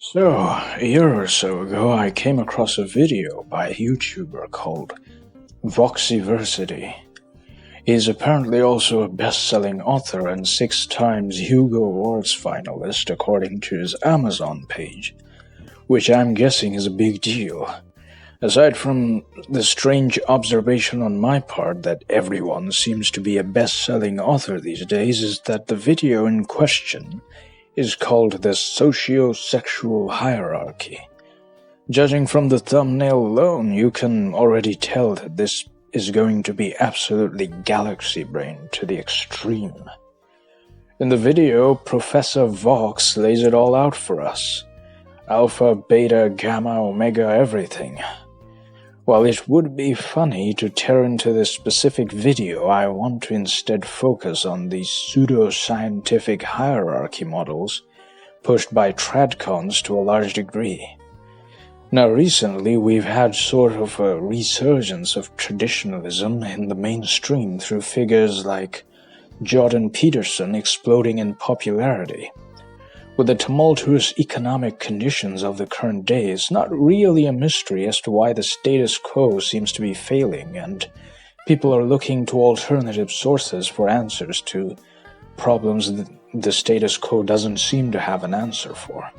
So, a year or so ago, I came across a video by a YouTuber called Voxiversity. He is apparently also a best-selling author and 6 times Hugo Awards finalist according to his Amazon page, which I'm guessing is a big deal. Aside from the strange observation on my part that everyone seems to be a best-selling author these days, is that the video in question is called the Socio-Sexual Hierarchy. Judging from the thumbnail alone, you can already tell that this is going to be absolutely galaxy-brained to the extreme. In the video, Professor Vox lays it all out for us. Alpha, beta, gamma, omega, everything. While it would be funny to tear into this specific video, I want to instead focus on these pseudo-scientific hierarchy models pushed by tradcons to a large degree. Now recently we've had sort of a resurgence of traditionalism in the mainstream through figures like Jordan Peterson exploding in popularity. With the tumultuous economic conditions of the current day, it's not really a mystery as to why the status quo seems to be failing, and people are looking to alternative sources for answers to problems that the status quo doesn't seem to have an answer for.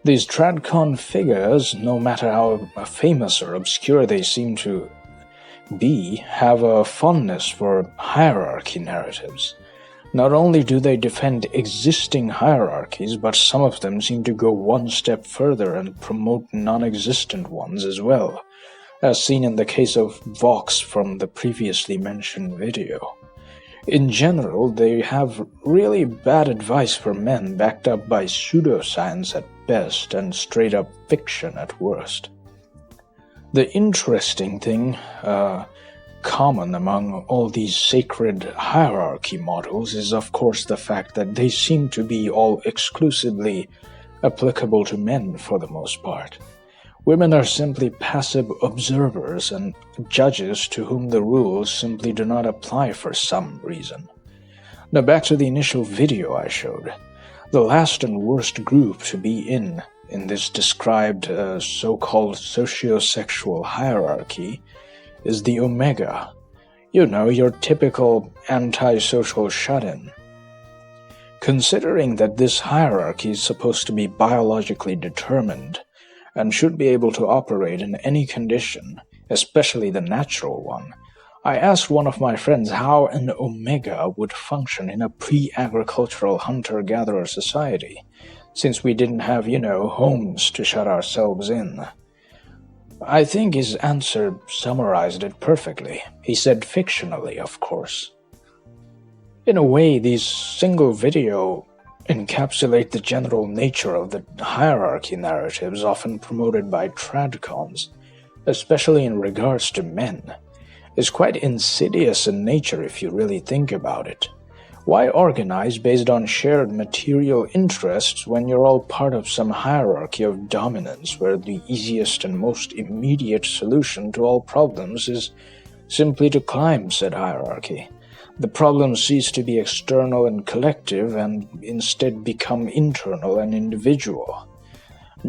These tradcon figures, no matter how famous or obscure they seem to be, have a fondness for hierarchy narratives. Not only do they defend existing hierarchies, but some of them seem to go one step further and promote non-existent ones as well, as seen in the case of Vox from the previously mentioned video. In general, they have really bad advice for men backed up by pseudoscience at best and straight-up fiction at worst. The interesting thing, common among all these sacred hierarchy models is of course the fact that they seem to be all exclusively applicable to men for the most part. Women are simply passive observers and judges to whom the rules simply do not apply for some reason. Now back to the initial video I showed. The last and worst group to be in this described so-called socio-sexual hierarchy is the omega. You know, your typical antisocial shut-in. Considering that this hierarchy is supposed to be biologically determined and should be able to operate in any condition, especially the natural one, I asked one of my friends how an omega would function in a pre-agricultural hunter-gatherer society, since we didn't have, homes to shut ourselves in. I think his answer summarized it perfectly. He said fictionally, of course. In a way, these single video encapsulate the general nature of the hierarchy narratives often promoted by tradcons, especially in regards to men. It's quite insidious in nature if you really think about it. Why organize based on shared material interests when you're all part of some hierarchy of dominance where the easiest and most immediate solution to all problems is simply to climb said hierarchy? The problems cease to be external and collective and instead become internal and individual.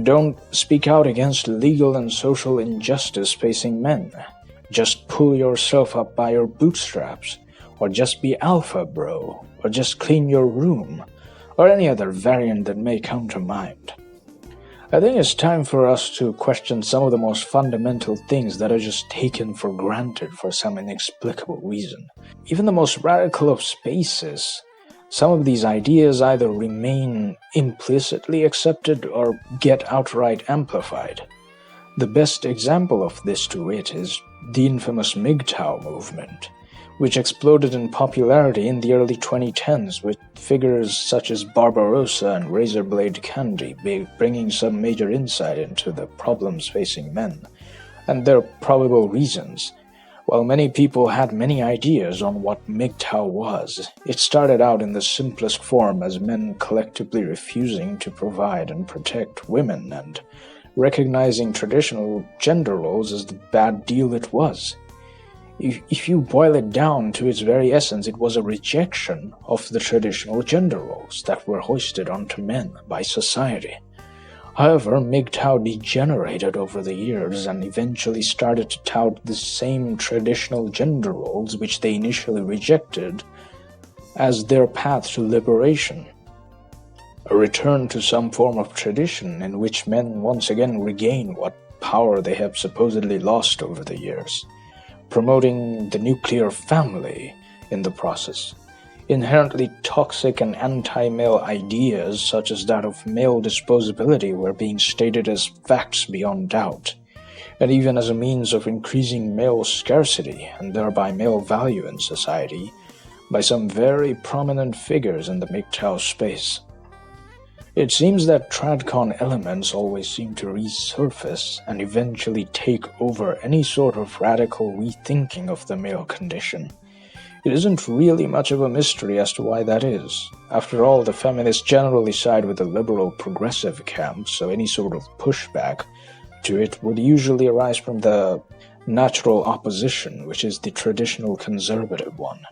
Don't speak out against legal and social injustice facing men. Just pull yourself up by your bootstraps. Or just be alpha, bro, or just clean your room, or any other variant that may come to mind. I think it's time for us to question some of the most fundamental things that are just taken for granted for some inexplicable reason. Even the most radical of spaces, some of these ideas either remain implicitly accepted or get outright amplified. The best example of this to wit is the infamous MGTOW movement, which exploded in popularity in the early 2010s with figures such as Barbarossa and Razorblade Candy bringing some major insight into the problems facing men and their probable reasons. While many people had many ideas on what MGTOW was, it started out in the simplest form as men collectively refusing to provide and protect women and recognizing traditional gender roles as the bad deal it was. If you boil it down to its very essence, it was a rejection of the traditional gender roles that were hoisted onto men by society. However, MGTOW degenerated over the years and eventually started to tout the same traditional gender roles which they initially rejected as their path to liberation. A return to some form of tradition in which men once again regain what power they have supposedly lost over the years, promoting the nuclear family in the process. Inherently toxic and anti-male ideas such as that of male disposability were being stated as facts beyond doubt, and even as a means of increasing male scarcity and thereby male value in society by some very prominent figures in the MGTOW space. It seems that tradcon elements always seem to resurface and eventually take over any sort of radical rethinking of the male condition. It isn't really much of a mystery as to why that is. After all, the feminists generally side with the liberal progressive camp, so any sort of pushback to it would usually arise from the natural opposition, which is the traditional conservative one.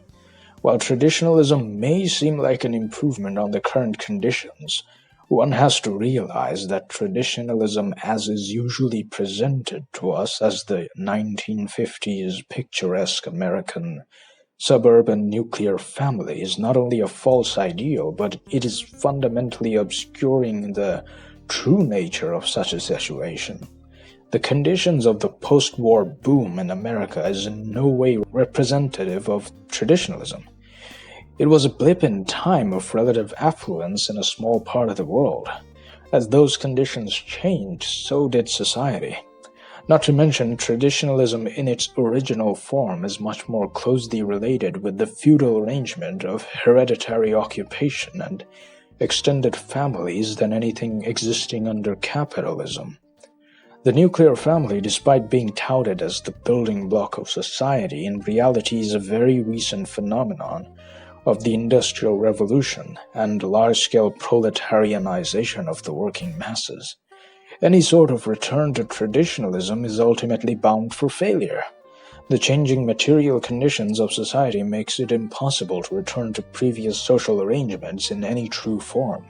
While traditionalism may seem like an improvement on the current conditions, one has to realize that traditionalism, as is usually presented to us as the 1950s picturesque American suburban nuclear family, is not only a false ideal, but it is fundamentally obscuring the true nature of such a situation. The conditions of the post-war boom in America is in no way representative of traditionalism. It was a blip in time of relative affluence in a small part of the world. As those conditions changed, so did society. Not to mention, traditionalism in its original form is much more closely related with the feudal arrangement of hereditary occupation and extended families than anything existing under capitalism. The nuclear family, despite being touted as the building block of society, in reality is a very recent phenomenon of the Industrial Revolution and large-scale proletarianization of the working masses. Any sort of return to traditionalism is ultimately bound for failure. The changing material conditions of society makes it impossible to return to previous social arrangements in any true form.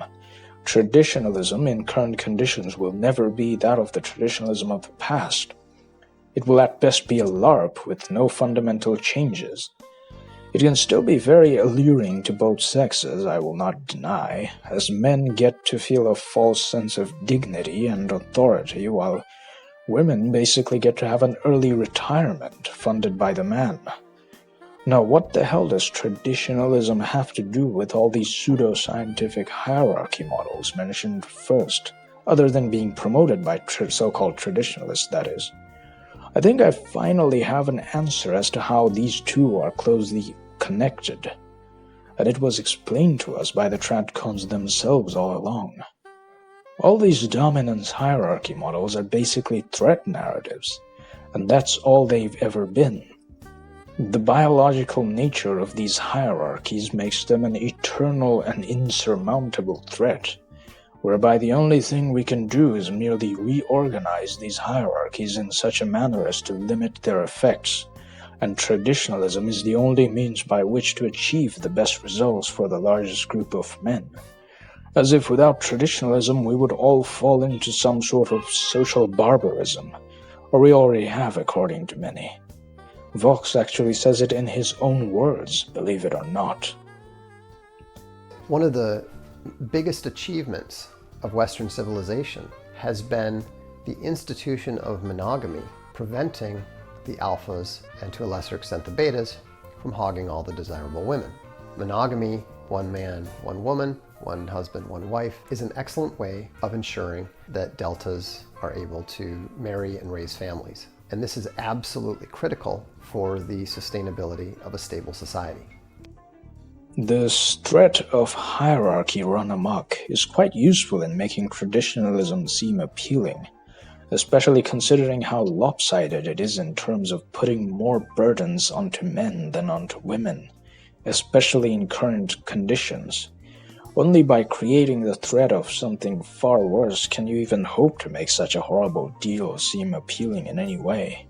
Traditionalism in current conditions will never be that of the traditionalism of the past. It will at best be a LARP with no fundamental changes. It can still be very alluring to both sexes, I will not deny, as men get to feel a false sense of dignity and authority, while women basically get to have an early retirement funded by the man. Now, what the hell does traditionalism have to do with all these pseudo-scientific hierarchy models mentioned first, other than being promoted by so-called traditionalists, that is? I think I finally have an answer as to how these two are closely connected, and it was explained to us by the tradcons themselves all along. All these dominance hierarchy models are basically threat narratives, and that's all they've ever been. The biological nature of these hierarchies makes them an eternal and insurmountable threat, whereby the only thing we can do is merely reorganize these hierarchies in such a manner as to limit their effects, and traditionalism is the only means by which to achieve the best results for the largest group of men. As if without traditionalism we would all fall into some sort of social barbarism, or we already have according to many. Vox actually says it in his own words, believe it or not. One of the biggest achievements of Western civilization has been the institution of monogamy, preventing the alphas, and to a lesser extent the betas, from hogging all the desirable women. Monogamy, one man, one woman, one husband, one wife, is an excellent way of ensuring that deltas are able to marry and raise families. And this is absolutely critical for the sustainability of a stable society. This threat of hierarchy run amok is quite useful in making traditionalism seem appealing, especially considering how lopsided it is in terms of putting more burdens onto men than onto women, especially in current conditions. Only by creating the threat of something far worse can you even hope to make such a horrible deal seem appealing in any way.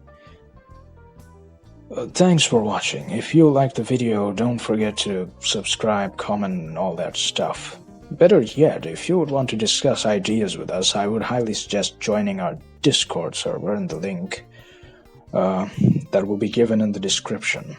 Thanks for watching. If you liked the video, don't forget to subscribe, comment, and all that stuff. Better yet, if you would want to discuss ideas with us, I would highly suggest joining our Discord server in the link that will be given in the description.